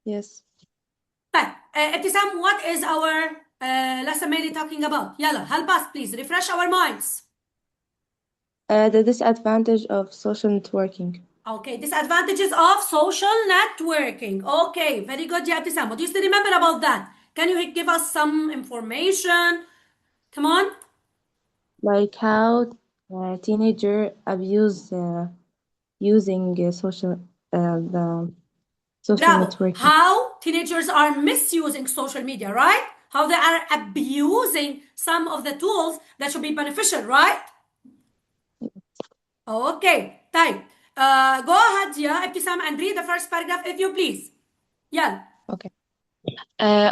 Yes. طيب ابتسام, what is our lesson mainly talking about? يلا help us please, refresh our minds. The disadvantage of social networking. Okay, disadvantages of social networking. Okay, very good, ya ابتسام. What do you still remember about that? Can you give us some information? Come on. Like how teenager abuse using the social Bravo. networking. How teenagers are misusing social media, right? How they are abusing some of the tools that should be beneficial, right? Okay, طيب. Go ahead, yeah, Ibtisam, and read the first paragraph if you please. Yeah. Okay.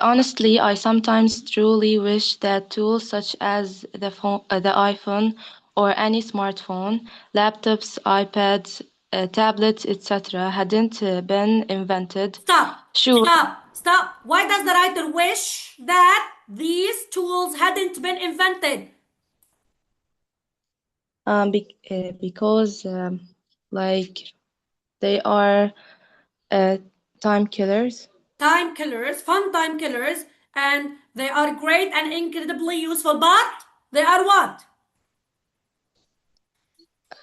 Honestly, I sometimes truly wish that tools such as the iPhone, or any smartphone, laptops, iPads, tablets, etc., hadn't been invented. Stop. Sure, Stop. Stop. Why does the writer wish that these tools hadn't been invented? because like they are uh, time killers. Time killers, fun time killers, and they are great and incredibly useful, but they are what?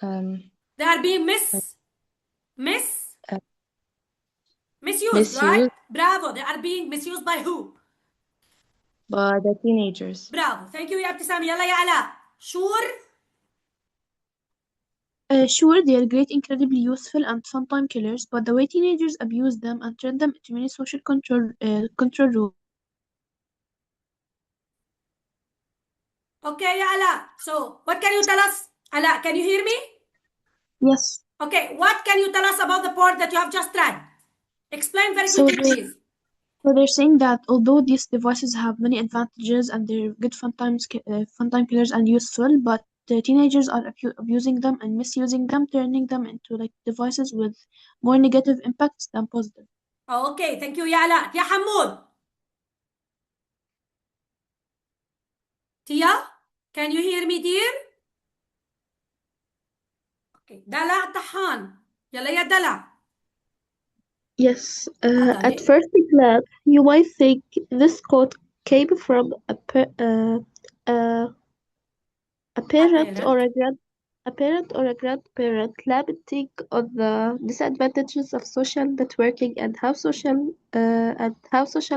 Um, They are being uh, misused, right? Misused Bravo. They are being misused by who? by the teenagers. Bravo. Thank you, يا ابتسام. يلا يا علاء. Sure. Sure, they are great, incredibly useful, and fun time killers, but the way teenagers abuse them and turn them into many social control rooms. Okay, ya Ala. So, what can you tell us? Ala, can you hear me? Yes. Okay, what can you tell us about the part that you have just read? Explain very So quickly, please. they're saying that although these devices have many advantages and they're good fun time killers and useful, but the teenagers are abusing them and misusing them, turning them into like devices with more negative impacts than positive. Okay, thank you, ya Ala. Ya Hamoud. Tia, can you hear me, dear? Okay, Dala Tahan. يلا يا دلع. Yes, at اتفضلي. first glance, you might think this quote came from a parent or Apparent. a parent or a grandparent lamenting on the disadvantages of social networking and how social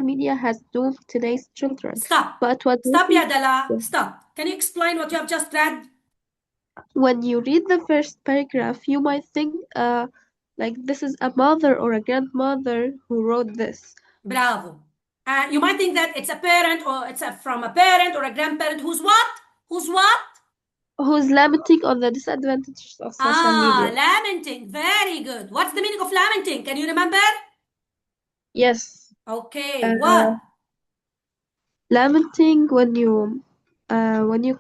media has doomed today's children. Stop. But when Stop, you ya Dala. Stop. Can you explain what you have just read? when you read the first paragraph, you might think like this is a mother or a grandmother who wrote this. Bravo. You might think that it's a parent or it's from a parent or a grandparent who's what? Who's what? Who's lamenting on the disadvantages of social Ah, media. lamenting. Very good. What's the meaning of lamenting? Can you remember? Yes, Okay, uh, what? lamenting when you uh, when you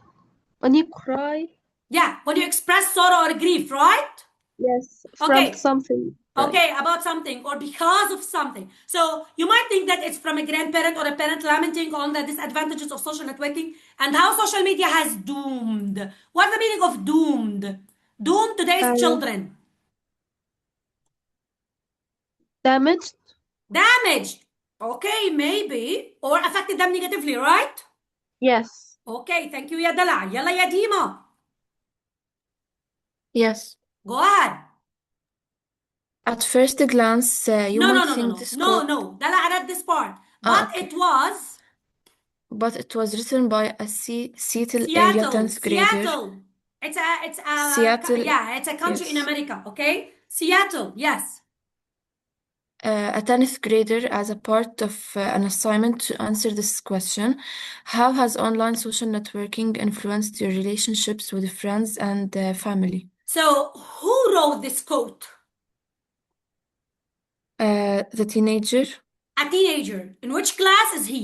when you cry. Yeah, when you express sorrow or grief, right? Yes, from Okay, something, right? okay, about something or because of something. So you might think that it's from a grandparent or a parent lamenting on the disadvantages of social networking and how social media has doomed. What's the meaning of doomed? Doomed today's Uh, children. damaged. Damaged. Okay, maybe. Or affected them negatively, right? Yes. Okay, thank you, ya Dala. Yalla, ya Dima. Yes. Go ahead. At first glance, you No, no, might no, no, think no. this No, quote. no. Dala, I read this part. Ah, But okay. it was But it was written by a Seattle area Seattle. 10th grader. Seattle. Seattle, yeah, it's a country in yes. America, okay? Seattle, yes. A 10th grader as a part of an assignment to answer this question. How has online social networking influenced your relationships with friends and family? So, who wrote this quote? The teenager, A teenager. In which class is he?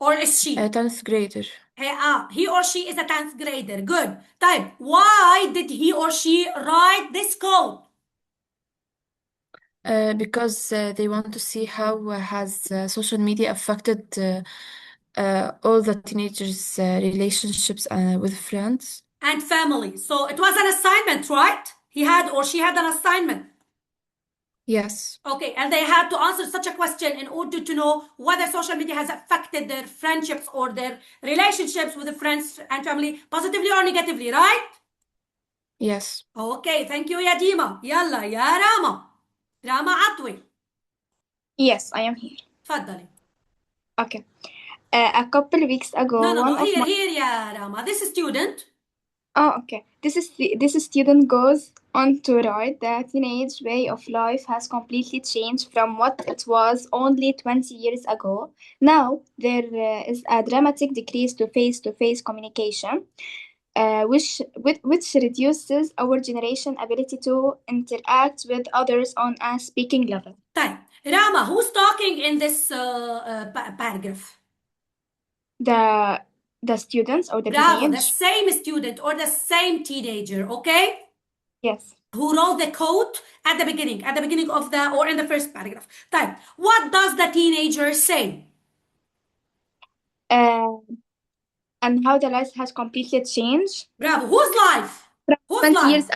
Or is she? a 10th grader. He or she is a 10th grader. Good. طيب, why did he or she write this quote? Because they want to see how has social media affected all the teenagers' relationships with friends. And family. So it was an assignment, right? He had or she had an assignment. Yes. Okay, and they had to answer such a question in order to know whether social media has affected their friendships or their relationships with the friends and family positively or negatively, right? Yes. Okay, thank you يا ديما. يلا يا راما عطوي. Yes, I am here. تفضلي. Okay. A couple weeks ago, No, one of here, my يا راما. This student. okay. This student goes on to write the teenage way of life has completely changed from what it was only 20 years ago. Now there is a dramatic decrease to face-to-face communication, which reduces our generation ability to interact with others on a speaking level. طيب راما, who's talking in this paragraph? The students or the Bravo, the teenage? same student or the same teenager, okay? Yes. Who wrote the quote at the beginning of the, or in the first paragraph. طيب, what does the teenager say? And how the life has completely changed. Bravo, whose life? From Whose 20 life? years.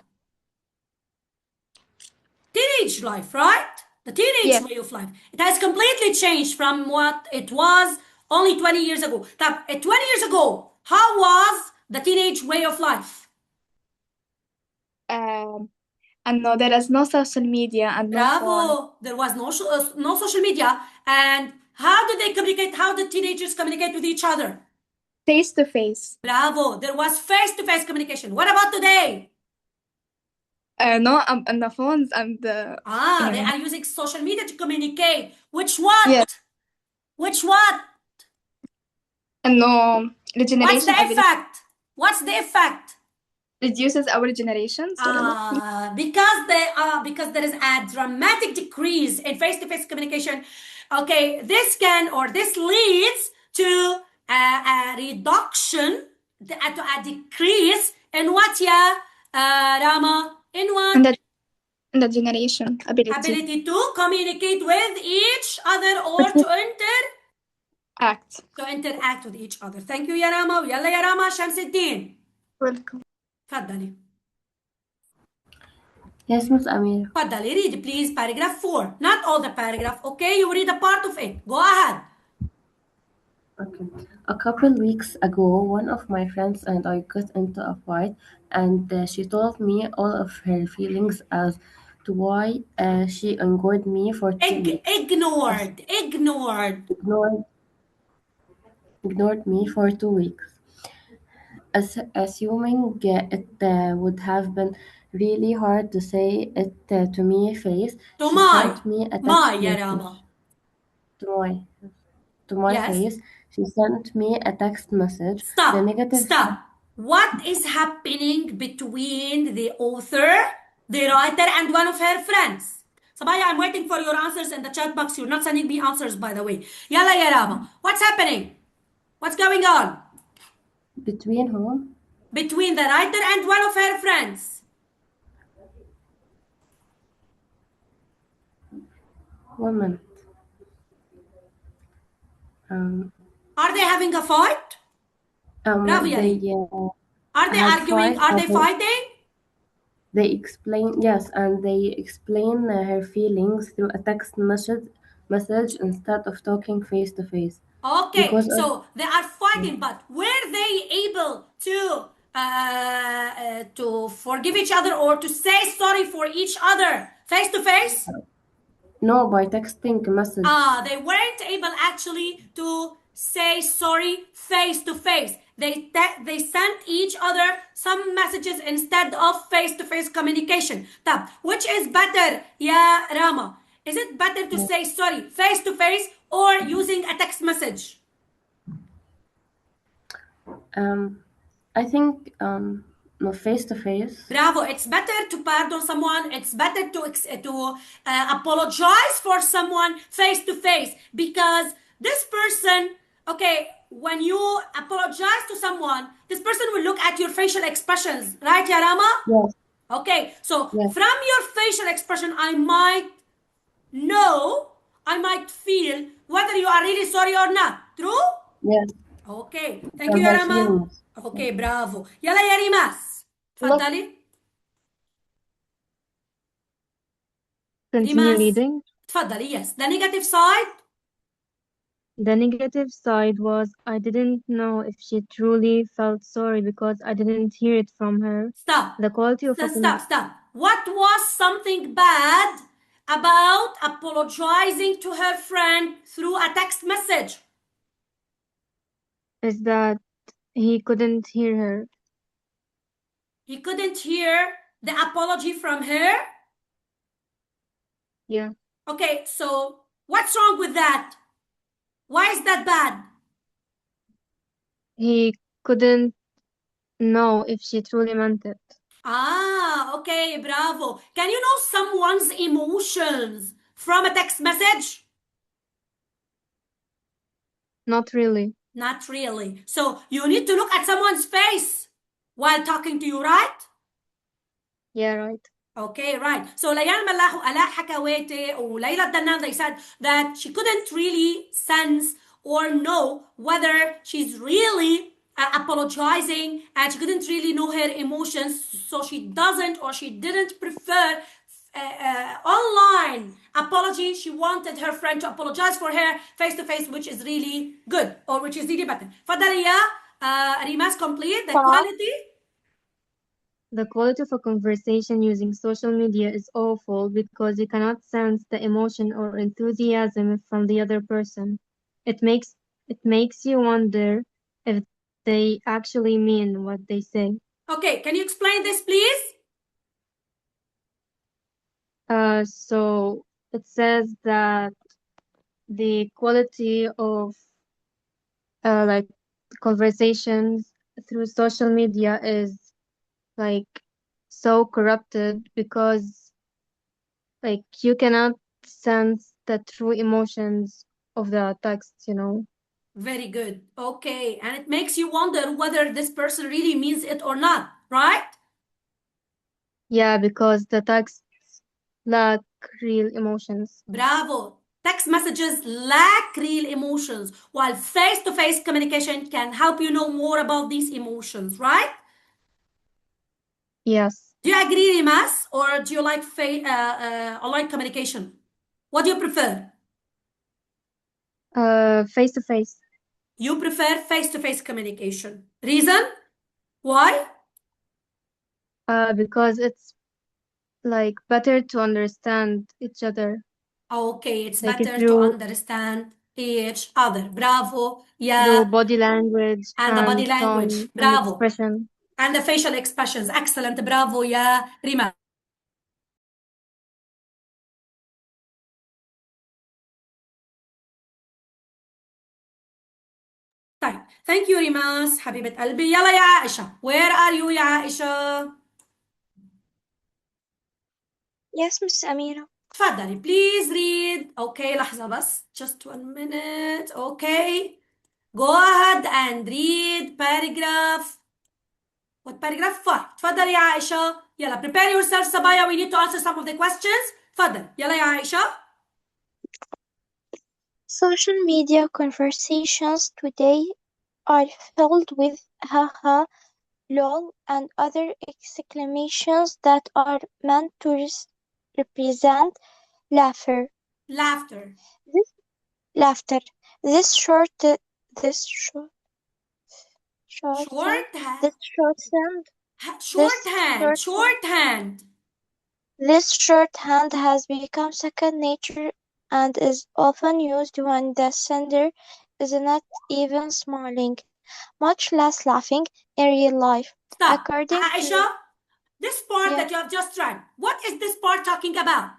Teenage life, right? The teenage Yes. way of life. It has completely changed from what it was only 20 years ago. طب 20 years ago, how was the teenage way of life? And no, there is no social media and no phone. Bravo! There was no social media. And how did they communicate? How did teenagers communicate with each other? Face to face. Bravo! There was face-to-face communication. What about today? No, and the phones and They yeah. are using social media to communicate. Which what? Yes. Which what? And no, the What's generation the ability effect? What's the effect? reduces our generations. Because there is a dramatic decrease in face-to-face communication. Okay, this leads to a reduction, to a decrease in what, yeah, Rama? In what? And the generation ability to communicate with each other or to interact with each other. Thank you يا راما. ويلا يا راما شمس الدين. Welcome. تفضلي. Yes, Miss Amira. تفضلي, read please paragraph 4. Not all the paragraph, okay? You read a part of it. Go ahead. Okay. A couple weeks ago, one of my friends and I got into a fight, and she told me all of her feelings as to why she ignored me for 2 weeks. Ignored me for 2 weeks. Assuming it would have been really hard to say it to me face, To she my, sent me a text my يا message. راما. To my Yes. face, she sent me a text message. Stop. The negative Stop. What is happening between the author, the writer, and one of her friends? Sabaya, I'm waiting for your answers in the chat box. You're not sending me answers, by the way. Yalla ya Rama. What's happening? What's going on? Between whom? Between the writer and one of her friends. One minute. Are they having a fight? Bravo, Yani. Are they had arguing? fight, Are they fighting? They explain, yes, and they explain her feelings through a text message instead of talking face to face. Okay, Because so they are fighting, but were they able to forgive each other or to say sorry for each other face to face? No, by texting message. They weren't able actually to say sorry face to face. They sent each other some messages instead of face to face communication. طب, which is better, يا Rama? Is it better to say sorry face to face or using a text message? I think no, face to face. Bravo. It's better to pardon someone. It's better to apologize for someone face to face, because this person, okay, when you apologize to someone, this person will look at your facial expressions, right, ya Rama? Yes. Okay, so Yes. from your facial expression, I might feel whether you are really sorry or not. True? Yes. Okay, thank you يا رما. Okay, bravo. يلا يا ريماس. تفضلي. Continue ريماس reading. تفضلي. Yes, the negative side. The negative side was I didn't know if she truly felt sorry because I didn't hear it from her. Stop. The quality of Stop. What was something bad about apologizing to her friend through a text message? is that he couldn't hear her. He couldn't hear the apology from her? Yeah. Okay, so what's wrong with that? Why is that bad? He couldn't know if she truly meant it. Okay, bravo. Can you know someone's emotions from a text message? Not really. Not really. So you need to look at someone's face while talking to you, right? Yeah, right. Okay, right. So Layan Malahu Ala Hakawete or Layla Danan, they said that she couldn't really sense or know whether she's really apologizing, and she couldn't really know her emotions, so she doesn't or she didn't prefer online apology. She wanted her friend to apologize for her face to face, which is really good or which is really better. Fadaliya, Rimas, complete the quality. The quality of a conversation using social media is awful because you cannot sense the emotion or enthusiasm from the other person. It makes you wonder if they actually mean what they say. Okay, can you explain this, please? So it says that the quality of like conversations through social media is like so corrupted because like you cannot sense the true emotions of the text, you know. Very good. Okay, and it makes you wonder whether this person really means it or not, right? Yeah, because the texts lack real emotions. Bravo. Text messages lack real emotions, while face-to-face communication can help you know more about these emotions, right? Yes. Do you agree, Rimas, or do you like online communication? What do you prefer? Face to face. You prefer face-to-face communication. Reason? Why? Because it's like better to understand each other. Okay, it's Like better to through understand each other. Bravo. Yeah. through body language And the body language. tone and Bravo. expression. And the facial expressions. Excellent. Bravo يا ريما. طيب. Thank you ريماس حبيبة قلبي. يلا يا عائشة. Where are you يا عائشة? Yes, Miss Amira. تفضلي. Please read. Okay, لحظة بس. Just 1 minute. Okay. Go ahead and read paragraph. What paragraph 5. تفضلي يا عائشة. يلا prepare yourself صبايا. We need to answer some of the questions. تفضل. يلا يا عائشة. Social media conversations today are filled with haha, lol, and other exclamations that are meant to represent laughter. Laughter. Laughter. This shorthand has become second nature and is often used when the sender is not even smiling, much less laughing in real life. Stop. According Aisha, to this part that you have just read, what is this part talking about?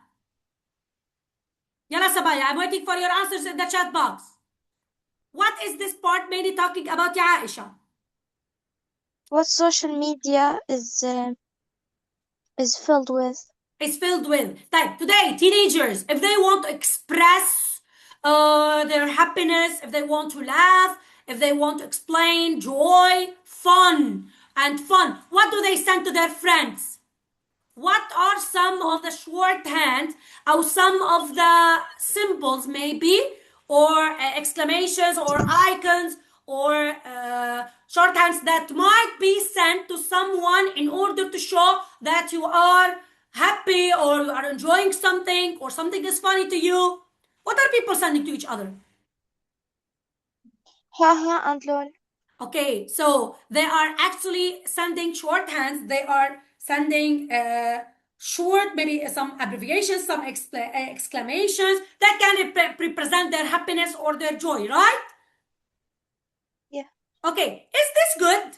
Yala Sabaya, I'm waiting for your answers in the chat box. What is this part mainly talking about, ya Aisha? What social media is filled with. Is filled with. Today, teenagers, if they want to express their happiness, if they want to laugh, if they want to explain joy, fun, what do they send to their friends? What are some of the shorthand or some of the symbols maybe, or exclamations or icons or shorthands that might be sent to someone in order to show that you are happy or you are enjoying something or something is funny to you, what are people sending to each other? Haha and lol. Okay, so they are actually sending shorthands. They are sending short, maybe some abbreviations, some exclamations that can represent their happiness or their joy, right? Yeah. Okay, is this good?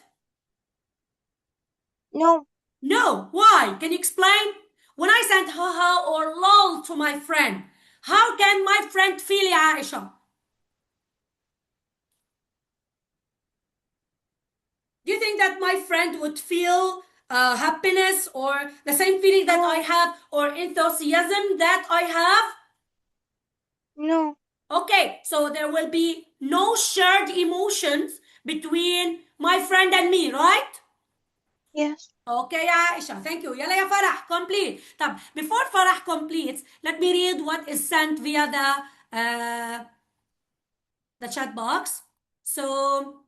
No. No. Why? Can you explain? When I send haha or lol to my friend, how can my friend feel, ya Aisha? Do you think that my friend would feel happiness or the same feeling that I have or enthusiasm that I have? No. Okay, so there will be no shared emotions between my friend and me, right? Yes. Okay, يا Aisha, thank you. يلا يا فرح, complete. طب, before Farah completes, let me read what is sent via the chat box. So,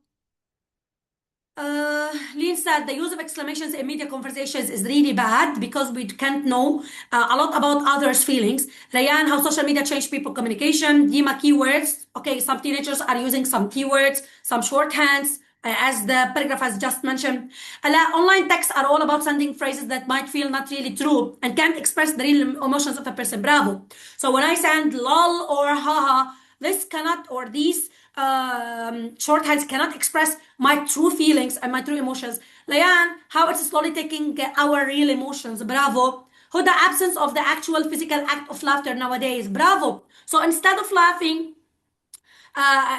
Lynn said the use of exclamations in media conversations is really bad because we can't know a lot about others' feelings. Rayan, how social media changed people communication. Dima, keywords. Okay, some teenagers are using some keywords, some shorthands, as the paragraph has just mentioned. Online texts are all about sending phrases that might feel not really true and can't express the real emotions of a person. Bravo. So when I send lol or haha, this cannot, or these shorthands cannot express my true feelings and my true emotions. Layan, how it's slowly taking our real emotions. Bravo. Who the absence of the actual physical act of laughter nowadays. Bravo. So instead of laughing,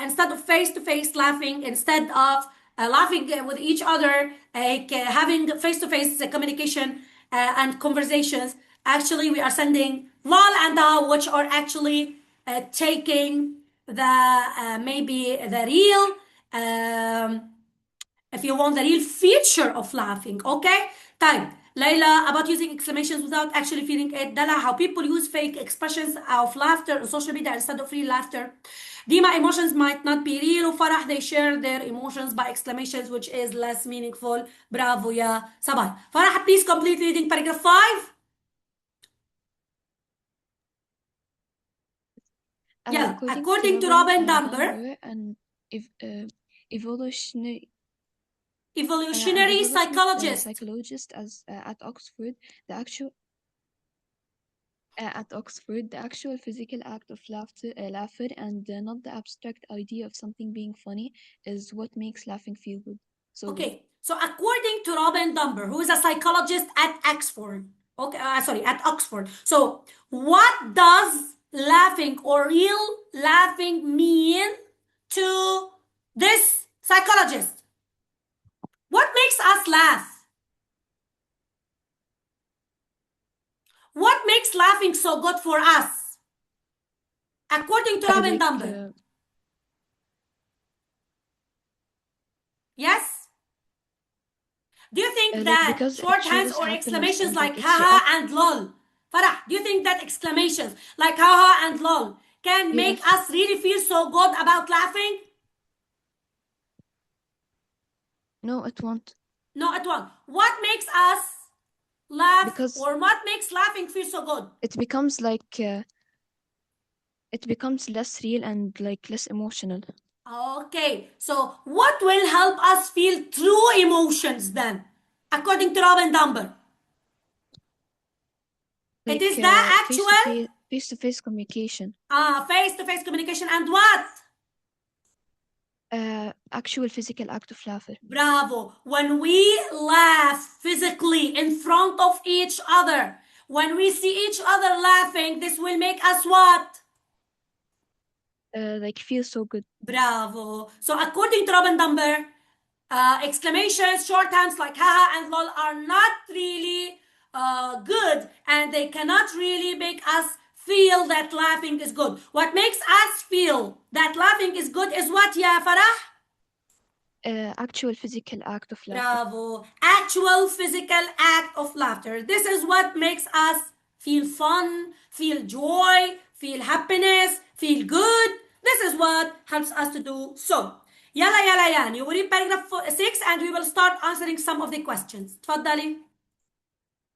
instead of face-to-face laughing, instead of laughing with each other, having face-to-face communication and conversations, actually we are sending lol and which are actually taking the maybe the real if you want the real feature of laughing. Okay, طيب Layla, about using exclamations without actually feeling it. Dala, how people use fake expressions of laughter on social media instead of real laughter. Dima, emotions might not be real. Farah, they share their emotions by exclamations, which is less meaningful. Bravo, ya Sabah. Farah, please complete reading paragraph 5. Yeah, according to Robin Dunbar, an evolutionary psychologist. psychologist at Oxford, the actual physical act of laughter and not the abstract idea of something being funny is what makes laughing feel good. Okay, so according to Robin Dunbar, who is a psychologist at Oxford, at Oxford. So, what does laughing or real laughing mean to this psychologist? What makes us laugh? What makes laughing so good for us? According to Robin Dunbar. Yes? Do you think that shorthands or exclamations like haha and lol, Farah, do you think that exclamations like haha and lol can make us really feel so good about laughing? No, it won't. No, it won't. What makes us laugh or what makes laughing feel so good? It becomes like it becomes less real and like less emotional. Okay, so what will help us feel true emotions then, according to Robin Dunbar? It is the actual face-to-face communication. Face-to-face communication and what? Actual physical act of laughter. Bravo. When we laugh physically in front of each other, when we see each other laughing, this will make us what? Like feel so good. Bravo. So according to Robin Dunbar, exclamations, shorthands like haha and lol are not really good and they cannot really make us feel that laughing is good. What makes us feel that laughing is good is what, ya Farah? Actual physical act of laughter. Bravo. Actual physical act of laughter. This is what makes us feel fun, feel joy, feel happiness, feel good. This is what helps us to do so. Yalla yalla yan. You will read paragraph 6 and we will start answering some of the questions. تفضلي.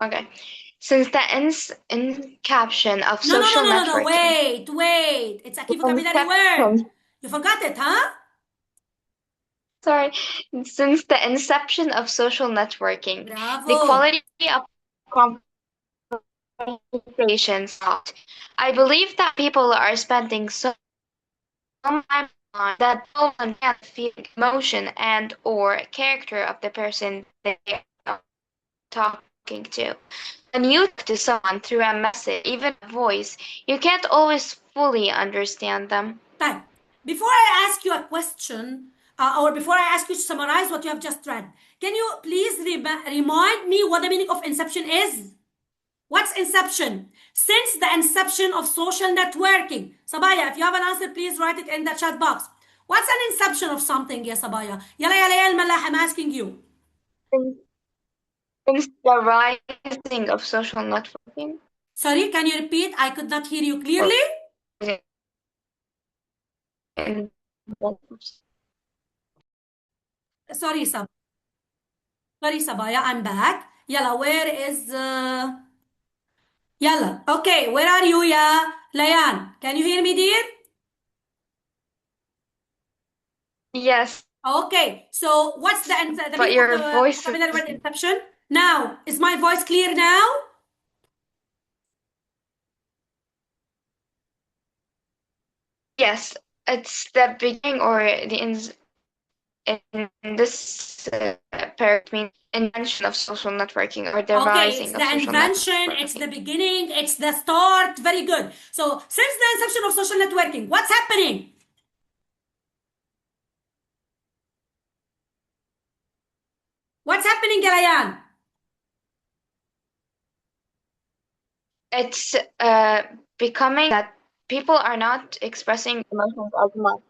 Okay. Since the inception of No, social Wait. networking. It's a key vocabulary word. You forgot it, huh? Sorry. Since the inception of social networking, the Bravo. quality of conversations. I believe that people are spending so much time on that no one can feel emotion and or character of the person they are talking to. When you talk to someone through a message, even a voice, you can't always fully understand them. طيب, before I ask you a question, or before I ask you to summarize what you have just read, can you please remind me what the meaning of inception is? What's inception? Since the inception of social networking. Sabaya, if you have an answer, please write it in the chat box. What's an inception of something, ya Sabaya? Yala yala yala Mallah, I'm asking you. Since the rising of social networking. Sorry, can you repeat? I could not hear you clearly. Sorry, Sabaya, I'm back. Yalla, where is... Yalla. Okay, where are you, ya Layan? Can you hear me, dear? Yes. Okay, so what's the meaning of the vocabulary word inception? Now, is my voice clear now? Yes, it's the beginning or the in this paragraph means invention of social networking or the rising of social networking. It's the invention, it's the beginning, it's the start. Very good. So, since the inception of social networking, what's happening? What's happening, Galayan? It's becoming that people are not expressing emotions as much.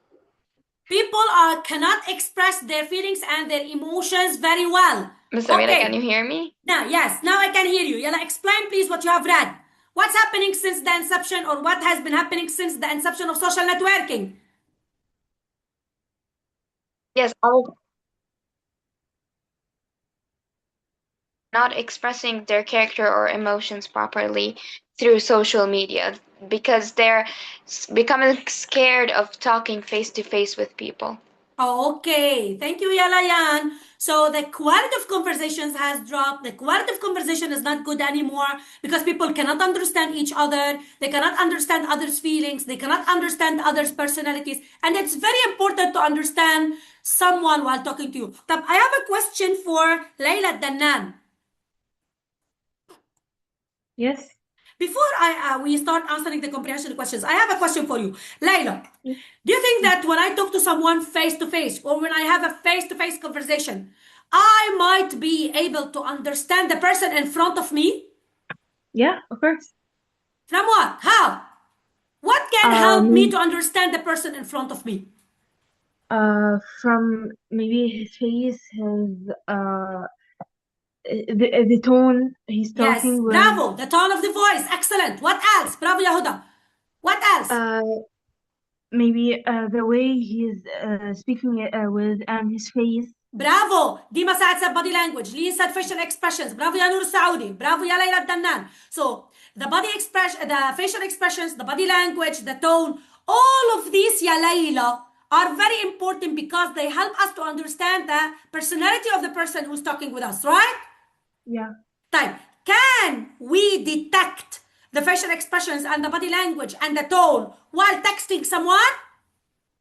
People cannot express their feelings and their emotions very well. Ms. Amira, can you hear me? Yes, now I can hear you. Yalla, explain please what you have read. What's happening since the inception, or what has been happening since the inception of social networking? Yes, all not expressing their character or emotions properly through social media because they're becoming scared of talking face to face with people. Okay, thank you, Yalayan. So the quality of conversations has dropped. The quality of conversation is not good anymore because people cannot understand each other. They cannot understand others' feelings. They cannot understand others' personalities. And it's very important to understand someone while talking to you. I have a question for Layla Dannan. Yes. Before we start answering the comprehension questions, I have a question for you. Layla, do you think that when I talk to someone face to face, or when I have a face to face conversation, I might be able to understand the person in front of me? Yeah, of course. From what? How? What can help me to understand the person in front of me? From maybe his face, his the tone he's talking with. Bravo, the tone of the voice. Excellent. What else? Bravo, Yahuda. What else? Maybe the way he's speaking with and his face. Bravo. Dima Saad said body language. Lee said facial expressions. Bravo, Ya Noor Saudi. Bravo, Ya Layla Dannan. So the body expression, the facial expressions, the body language, the tone, all of these, Ya Layla, are very important because they help us to understand the personality of the person who's talking with us, right? Yeah. Type. Can we detect the facial expressions and the body language and the tone while texting someone?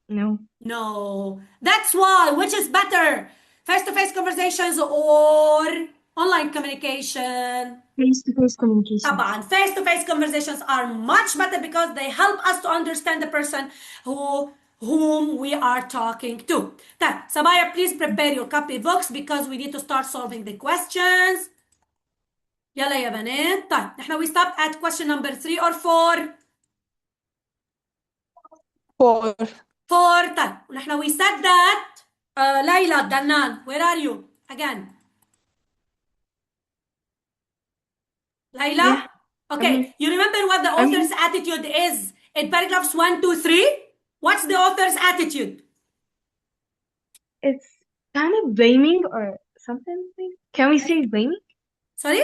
No. No. That's why. Which is better? Face-to-face conversations or online communication? Face-to-face communication. طبعا. Face-to-face conversations are much better because they help us to understand the person whom we are talking to. طيب, Sabaya, please prepare your copybooks because we need to start solving the questions. يلا يا بنات. طيب, نحن we stopped at question number 3 or 4? 4. 4. طيب, ونحن we said that Layla Dannan, where are you? Again. Layla? Yeah. Okay, you remember what the author's attitude is in paragraphs 1, 2, 3? What's the author's attitude? It's kind of blaming or something. Can we say blaming? Sorry?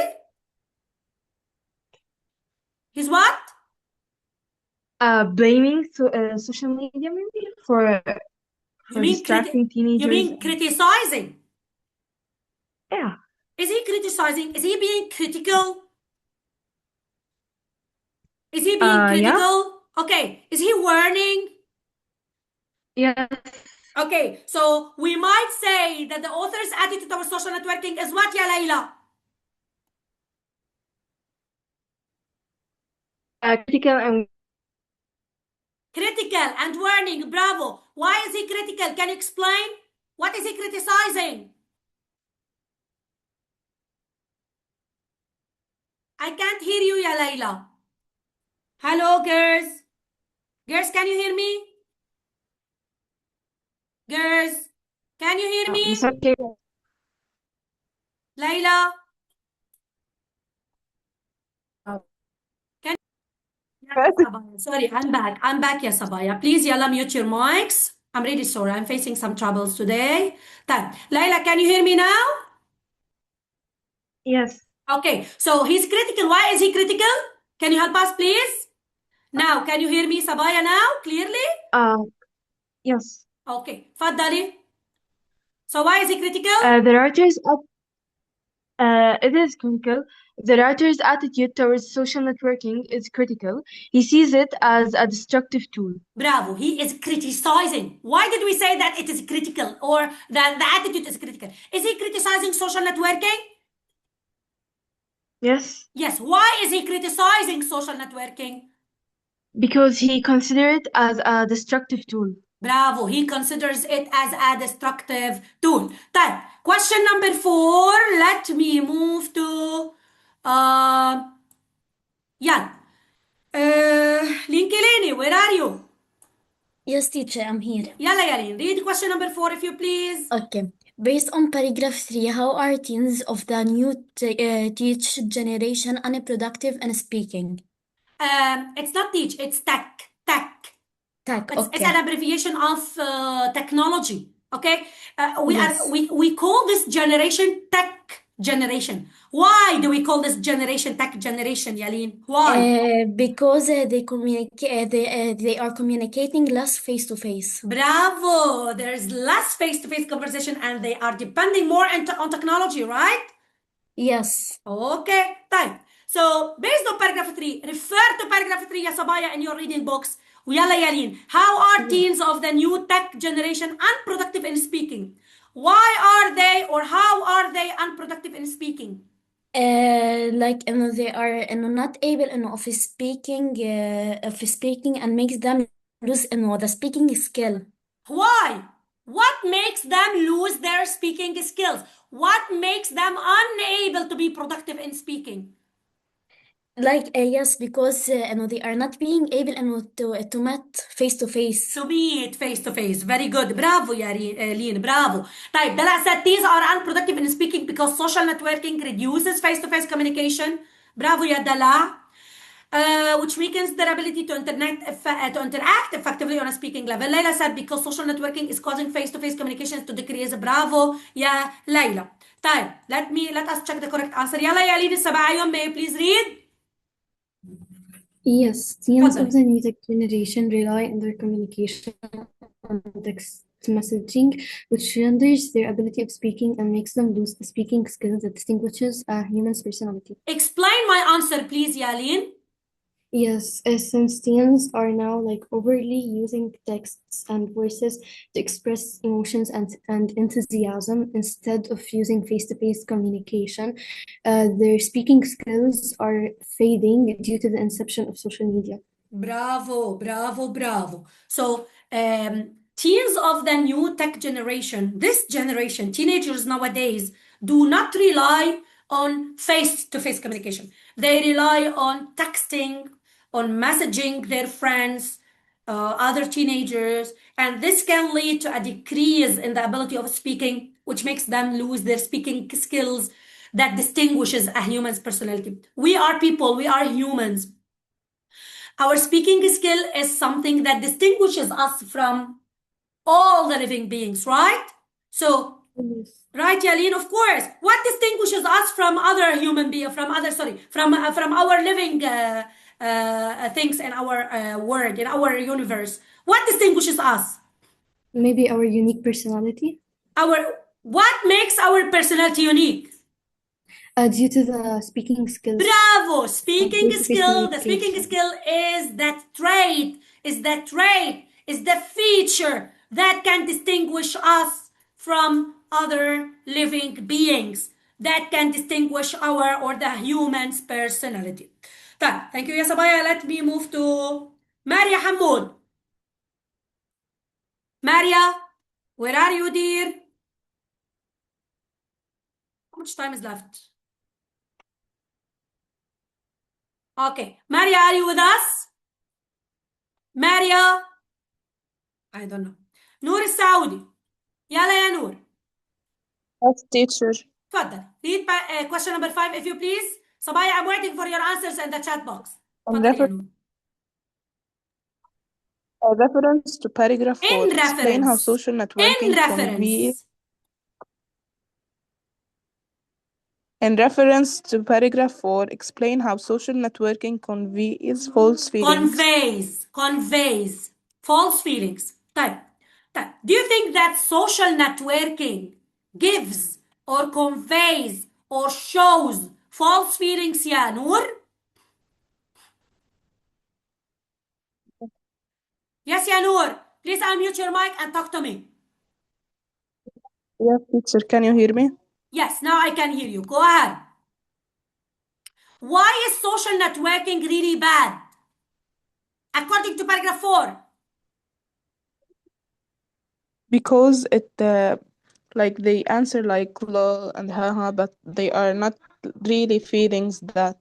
He's what? Blaming social media maybe for You mean distracting teenagers. You mean criticizing? Yeah. Is he criticizing? Is he being critical? Is he being critical? Yeah. Okay. Is he warning? Yes. Okay. So we might say that the author's attitude towards social networking is what, ya Layla? Critical and warning. Bravo. Why is he critical? Can you explain? What is he criticizing? I can't hear you, ya Layla. Hello, girls. Girls, can you hear me? Girls, can you hear me? Layla? Sorry, I'm back. I'm back, ya Sabaya. Please, yalla, mute your mics. I'm really sorry. I'm facing some troubles today. Layla, can you hear me now? Yes. Okay, so he's critical. Why is he critical? Can you help us, please? Now, can you hear me, Sabaya, now, clearly? Yes. Okay, Faddali. So why is he critical? The writer's it is critical. The writer's attitude towards social networking is critical. He sees it as a destructive tool. Bravo, he is criticizing. Why did we say that it is critical or that the attitude is critical? Is he criticizing social networking? Yes. Yes, why is he criticizing social networking? Because he considers it as a destructive tool. Bravo, he considers it as a destructive tool. Question number 4. Let me move to Linkeleni, where are you? Yes, teacher, I'm here. Yalla, Yalin, read question number 4 if you please. Okay. Based on paragraph 3, how are teens of the new teach generation unproductive in speaking? It's not teach, it's tech. Tech, It's okay. an abbreviation of technology. Okay, Yes. we call this generation tech generation. Why do we call this generation tech generation, Yalin? Why? Because they communicate, they are communicating less face to face. Bravo! There's less face-to-face conversation, and they are depending more on technology, right? Yes. Okay, طيب. So based on paragraph 3, refer to paragraph 3 يا صبايا in your reading books. ويلا يالين. How are teens of the new tech generation unproductive in speaking? Why are they or how are they unproductive in speaking? Like they are not able of speaking and makes them lose the speaking skill. Why? What makes them lose their speaking skills? What makes them unable to be productive in speaking? Like yes, because they are not being able to meet face to face. To meet face to face. Very good. Bravo, Lin. Bravo. طيب, Dala said these are unproductive in speaking because social networking reduces face-to-face communication. Bravo, ya Dala. Which weakens their ability to interact effectively on a speaking level. Layla said because social networking is causing face-to-face communications to decrease. Bravo, ya Layla. طيب, let us check the correct answer. يلا يا لين السباعيون, may you please read? Yes, teens تفضل. of the new tech generation rely on their communication on text messaging, which renders their ability of speaking and makes them lose the speaking skills that distinguishes a human's personality. Explain my answer, please, Yalin. Yes, since teens are now overly using texts and voices to express emotions and enthusiasm instead of using face-to-face communication, their speaking skills are fading due to the inception of social media. Bravo, bravo, bravo. So, teens of the new tech generation, this generation, teenagers nowadays, do not rely on face-to-face communication. They rely on texting, on messaging their friends, other teenagers, and this can lead to a decrease in the ability of speaking, which makes them lose their speaking skills that distinguishes a human's personality. We are people, we are humans. Our speaking skill is something that distinguishes us from all the living beings, right? So, right, Yalin, of course. What distinguishes us from other human beings, from our living things in our world, in our universe. What distinguishes us? Maybe our unique personality. What makes our personality unique? Due to the speaking skills. Bravo! Speaking Face-to-face skill. The speaking communication. skill is the feature that can distinguish us from other living beings, that can distinguish our or the human's personality. Thank you, ya Sabaya. Let me move to Maria Hamoud. Maria, where are you, dear? How much time is left? Okay, Maria, are you with us? Maria? I don't know. نور السعودي. يلا يا نور. Yes, teacher. تفضل. Read question number 5 if you please. Sabaya, I'm waiting for your answers in the chat box. In تفضل يا نور. reference to paragraph 4, In explain how reference. social networking conveys. In reference to paragraph 4, explain how social networking conveys false feelings. Conveys false feelings. طيب. Do you think that social networking gives or conveys or shows false feelings يا نور? Yes يا نور. Please unmute your mic and talk to me. Yes, teacher, can you hear me? Yes, now I can hear you. Go ahead. Why is social networking really bad? According to paragraph 4. Because it like they answer like lol and haha, but they are not really feelings that.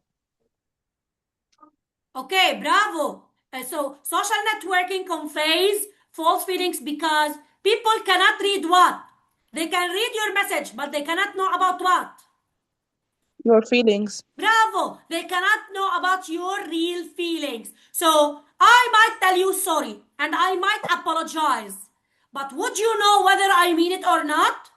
Okay, bravo. So social networking conveys false feelings because people cannot read what? They can read your message, but they cannot know about what? Your feelings. Bravo. They cannot know about your real feelings. So I might tell you sorry and I might apologize. But would you know whether I mean it or not?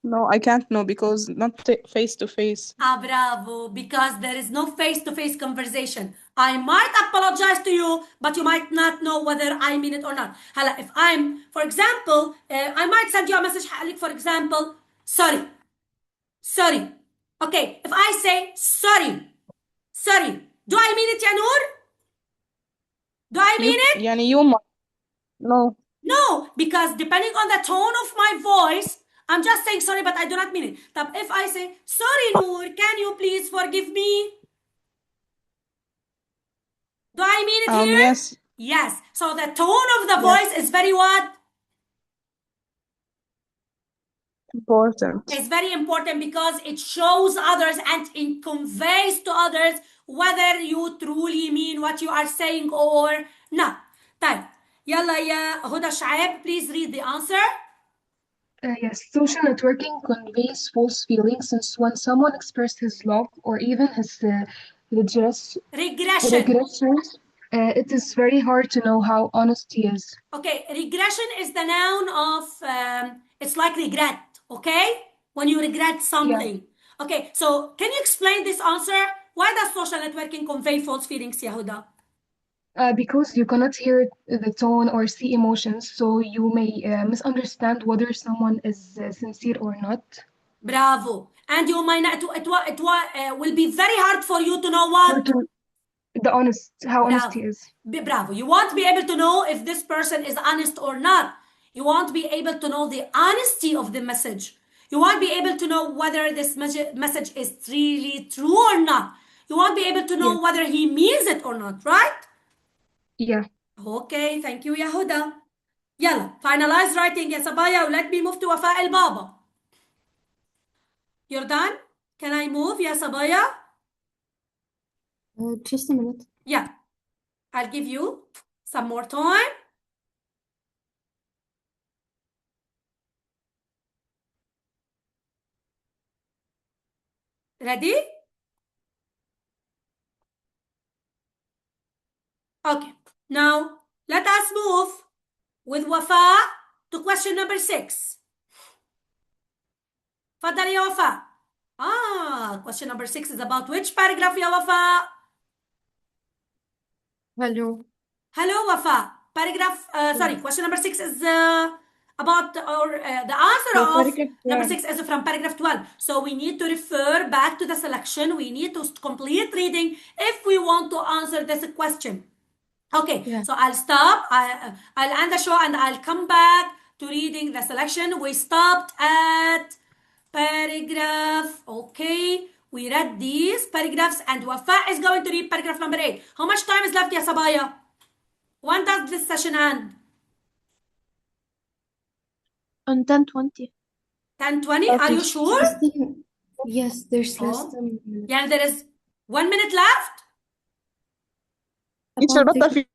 No, I can't know because not face to face. Bravo, because there is no face-to-face conversation. I might apologize to you, but you might not know whether I mean it or not. هلا, if I'm, for example, I might send you a message, for example, sorry. Okay, if I say sorry, do I mean it, يا نور? Do I mean it? يعني you might. No. No, because depending on the tone of my voice, I'm just saying sorry, but I do not mean it. But if I say, sorry, Noor, can you please forgive me? Do I mean it here? Yes. Yes. So the tone of the voice is very what? Important. It's very important because it shows others and it conveys to others whether you truly mean what you are saying or not. طيب. يلا يا هدى شعيب, please read the answer. Yes, social networking conveys false feelings since when someone expresses his love or even his regressions, it is very hard to know how honest he is. Okay, regression is the noun of, it's like regret, okay? When you regret something. Yeah. Okay, so can you explain this answer? Why does social networking convey false feelings, Yahuda? Because you cannot hear the tone or see emotions, so you may misunderstand whether someone is sincere or not. Bravo. And you might not, it will be very hard for you to know what? How honest he is. Bravo. You won't be able to know if this person is honest or not. You won't be able to know the honesty of the message. You won't be able to know whether this message is really true or not. You won't be able to know whether he means it or not, right? Yeah. Okay, thank you, Yahuda. Yalla, finalize writing ya Sabaya. Let me move to Wafa El Baba. You're done? Can I move, ya Sabaya? Just a minute. Yeah. I'll give you some more time. Ready? Okay. Now, let us move with Wafa to question number 6. Fadal ya Wafa. Question number 6 is about which paragraph ya Wafa? Hello. Hello, Wafa. Paragraph, sorry, question number 6 is about, or the answer So of paragraph number 12. 6 is from paragraph 12. So we need to refer back to the selection. We need to complete reading if we want to answer this question. Okay, Yeah. so I'll stop. I'll end the show and I'll come back to reading the selection. We stopped at paragraph. Okay, we read these paragraphs and Wafa is going to read paragraph number 8. How much time is left, ya Sabaya? When does this session end? On 10:20. 10:20? Are you sure? Yes, there's less Oh, than yeah, there is 1 minute left. teacher about بطل في